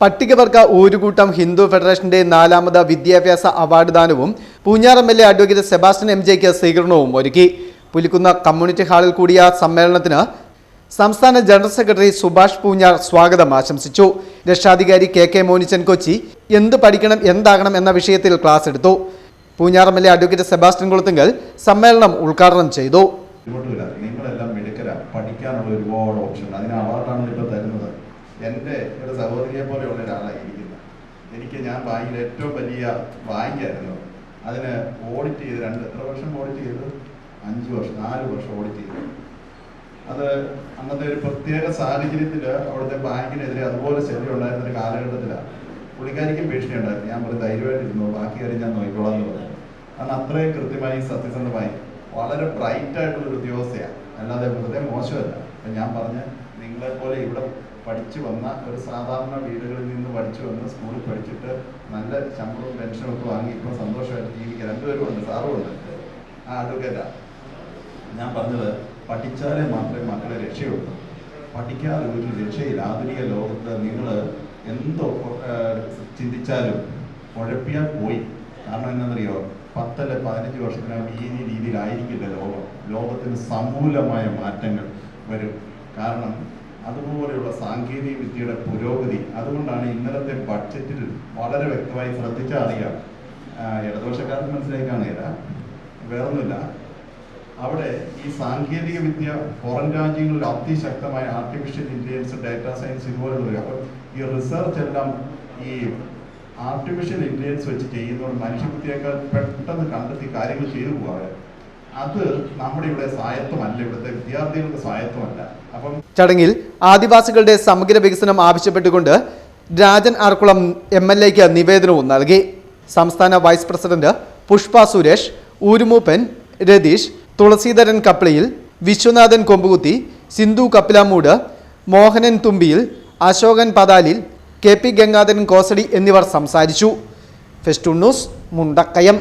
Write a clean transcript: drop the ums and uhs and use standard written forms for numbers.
പട്ടികവർഗ ഊരുകൂട്ടം ഹിന്ദു ഫെഡറേഷന്റെ 4ാമത് വിദ്യാഭ്യാസ അവാർഡ് ദാനവും പൂഞ്ഞാർ എം.എൽ.എ. അഡ്വക്കേറ്റ് സെബാസ്റ്റ്യൻ എം.ജെക്ക് സ്വീകരണവും ഒരുക്കി. പുലിക്കുന്ന കമ്മ്യൂണിറ്റി ഹാളിൽ കൂടിയ സമ്മേളനത്തിന് സംസ്ഥാന ജനറൽ സെക്രട്ടറി സുഭാഷ് പൂഞ്ഞാർ സ്വാഗതം ആശംസിച്ചു. രക്ഷാധികാരി കെ മോനിച്ചൻ കൊച്ചി എന്ത് പഠിക്കണം എന്താകണം എന്ന വിഷയത്തിൽ ക്ലാസ് എടുത്തു. Poonjar MLA. Advocate Sebastian Kulathunkal സമ്മേളനം ഉദ്ഘാടനം ചെയ്തു. നിങ്ങളെല്ലാം മിടുക്കര, പഠിക്കാനുള്ള ഒരുപാട് ഓപ്ഷൻ, അതിന് അവാർഡാണ് ഇപ്പോൾ തരുന്നത്. എൻ്റെ ഒരു സഹോദരിയെ പോലെയുള്ള ഒരാളായിരിക്കുന്നത്. ഞാൻ ബാങ്കിൽ ഏറ്റവും വലിയ ബാങ്കായിരുന്നു. അതിന് ഓഡിറ്റ് ചെയ്ത് എത്ര വർഷം ഓഡിറ്റ് ചെയ്തു? 4 വർഷം ഓഡിറ്റ് ചെയ്തു. അത് അന്നത്തെ ഒരു പ്രത്യേക സാഹചര്യത്തിൽ അവിടുത്തെ ബാങ്കിനെതിരെ അതുപോലെ ശല്യം ഉണ്ടായിരുന്ന ഒരു കാലഘട്ടത്തിലാണ്. പുള്ളിക്കാരിക്കും ഭീഷണി ഉണ്ടായിരുന്നു. ഞാൻ പറഞ്ഞു ധൈര്യമായിട്ടിരുന്നു, ബാക്കി കാര്യം ഞാൻ നോക്കിക്കോളാം എന്ന് പറഞ്ഞു. കാരണം അത്രയും കൃത്യമായി സത്യസന്ധമായി വളരെ ബ്രൈറ്റായിട്ടുള്ളൊരു ഉദ്യോഗസ്ഥയാണ്, അല്ലാതെ വെറുതെ മോശമല്ല. അപ്പം ഞാൻ പറഞ്ഞ് നിങ്ങളെപ്പോലെ ഇവിടെ പഠിച്ചു വന്ന ഒരു സാധാരണ വീടുകളിൽ നിന്ന് പഠിച്ചു വന്ന് സ്കൂളിൽ പഠിച്ചിട്ട് നല്ല ശമ്പളവും പെൻഷനും ഒക്കെ വാങ്ങി ഇപ്പോൾ സന്തോഷമായിട്ട് ജീവിക്കുക 2 പേരും ഉണ്ട്, സാറും ഉണ്ട്, ആ അഡ്വക്കേറ്റാണ്. ഞാൻ പറഞ്ഞത് പഠിച്ചാലേ മാത്രമേ മക്കളെ രക്ഷയുള്ളൂ. പഠിക്കാതെ ഒരു രക്ഷയില്ല. ആധുനിക ലോകത്ത് നിങ്ങൾ എന്തോ ചിന്തിച്ചാലും കുഴപ്പിയാൽ പോയി. കാരണം എന്താണെന്നറിയോ, 10 അല്ല 15 വർഷത്തിനകം ഈ രീതിയിലായിരിക്കില്ല ലോകത്തിന് സമൂലമായ മാറ്റങ്ങൾ വരും. കാരണം അതുപോലെയുള്ള സാങ്കേതിക വിദ്യയുടെ പുരോഗതി. അതുകൊണ്ടാണ് ഇന്നലത്തെ ബഡ്ജറ്റിൽ വളരെ വ്യക്തമായി ശ്രദ്ധിച്ചാൽ അറിയാം. ഇടതുപക്ഷക്കാർക്ക് മനസ്സിലായി കാണുകയില്ല, വേറൊന്നുമില്ല. അവിടെ ഈ സാങ്കേതിക വിദ്യ പുറം രാജ്യങ്ങളിൽ അതിശക്തമായ ആർട്ടിഫിഷ്യൽ ഇന്റലിജൻസ്, ഡാറ്റാ സയൻസ് ഇതുപോലുള്ളത്. അപ്പം ഈ റിസർച്ച് എല്ലാം ഈ ആർട്ടിഫിഷ്യൽ ഇന്റലിജൻസ് വെച്ച് ചെയ്യുന്നതുകൊണ്ട് മനുഷ്യബുദ്ധിയേക്കാൾ പെട്ടെന്ന് കണ്ടെത്തി കാര്യങ്ങൾ ചെയ്തു പോകാറ്. അത് നമ്മുടെ ഇവിടെ സ്വായത്തമല്ല, ഇവിടുത്തെ വിദ്യാർത്ഥികളുടെ സ്വായത്തമല്ല. അപ്പം ചടങ്ങിൽ ആദിവാസികളുടെ സമഗ്ര വികസനം ആവശ്യപ്പെട്ടുകൊണ്ട് രാജൻ ആർക്കുളം എം.എൽ.എക്ക് നിവേദനവും നൽകി. സംസ്ഥാന വൈസ് പ്രസിഡന്റ് പുഷ്പ സുരേഷ്, ഊരുമൂപ്പൻ രതീഷ്, തുളസീധരൻ കപ്പിളിയിൽ, വിശ്വനാഥൻ കൊമ്പുകുത്തി, സിന്ധു കപ്പിലാമൂട്, മോഹനൻ തുമ്പിയിൽ, അശോകൻ പതാലിൽ, കെ.പി. ഗംഗാധരൻ കോസടി എന്നിവർ സംസാരിച്ചു. Festoon news, Mundakayam.